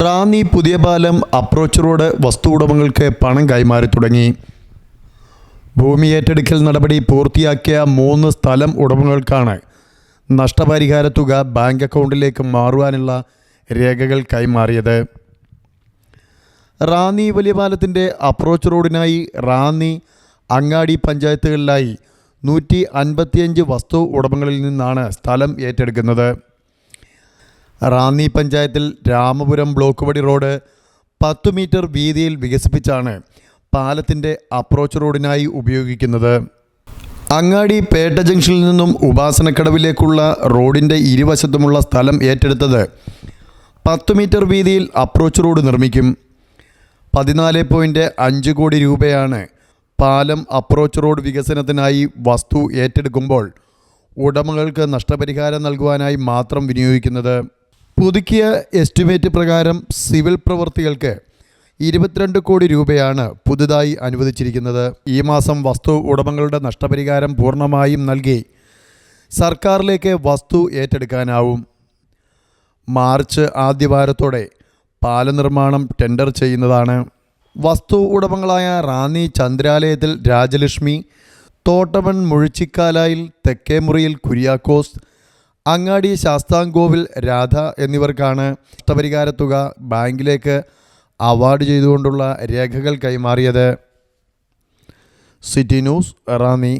റാന്നി പുതിയ പാലം approach road വസ്തു ഉടമകൾക്ക് പണം കൈമാറി തുടങ്ങി. ഭൂമി ഏറ്റെടുക്കൽ നടപടി പൂർത്തിയാക്കിയ 3 സ്ഥലം ഉടമകൾക്കാണ് നഷ്ടപരിഹാര തുക ബാങ്ക് അക്കൗണ്ടിലേക്ക് മാറുവാനുള്ള രേഖകൾ കൈമാറിയത്. റാന്നി വലിയ പാലത്തിൻ്റെ അപ്രോച്ച് റോഡിനായി റാന്നി അങ്ങാടി പഞ്ചായത്തുകളിലായി 155 വസ്തു ഉടമകളിൽ നിന്നാണ് സ്ഥലം ഏറ്റെടുക്കുന്നത്. റാന്നി പഞ്ചായത്തിൽ രാമപുരം ബ്ലോക്ക് വടി റോഡ് 10 മീറ്റർ വീതിയിൽ വികസിപ്പിച്ചാണ് പാലത്തിൻ്റെ അപ്രോച്ച് റോഡിനായി ഉപയോഗിക്കുന്നത്. അങ്ങാടി പേട്ട ജംഗ്ഷനിൽ നിന്നും ഉപാസനക്കടവിലേക്കുള്ള റോഡിൻ്റെ ഇരുവശത്തുമുള്ള സ്ഥലം ഏറ്റെടുത്തത് 10 മീറ്റർ വീതിയിൽ അപ്രോച്ച് റോഡ് നിർമ്മിക്കും. 14.5 കോടി രൂപയാണ് പാലം അപ്രോച്ച് റോഡ് വികസനത്തിനായി വസ്തു ഏറ്റെടുക്കുമ്പോൾ ഉടമകൾക്ക് നഷ്ടപരിഹാരം നൽകുവാനായി മാത്രം വിനിയോഗിക്കുന്നത്. പുതുക്കിയ എസ്റ്റിമേറ്റ് പ്രകാരം സിവിൽ പ്രവൃത്തികൾക്ക് 22 കോടി രൂപയാണ് പുതുതായി അനുവദിച്ചിരിക്കുന്നത്. ഈ മാസം വസ്തു ഉടമകളുടെ നഷ്ടപരിഹാരം പൂർണ്ണമായും നൽകി സർക്കാരിലേക്ക് വസ്തു ഏറ്റെടുക്കാനാവും. മാർച്ച് ആദ്യവാരത്തോടെ പാലനിർമ്മാണം ടെൻഡർ ചെയ്യുന്നതാണ്. വസ്തു ഉടമകളായ റാന്നി ചന്ദ്രാലയത്തിൽ രാജലക്ഷ്മി, തോട്ടമൺ മുഴിച്ചിക്കാലായിൽ തെക്കേമുറിയിൽ കുര്യാക്കോസ്, അങ്ങാടി ശാസ്താംകോവിൽ രാധ എന്നിവർക്കാണ് നഷ്ടപരിഹാര തുക ബാങ്കിലേക്ക് അവാർഡ് ചെയ്തുകൊണ്ടുള്ള രേഖകൾ കൈമാറിയത്. City news Ranni.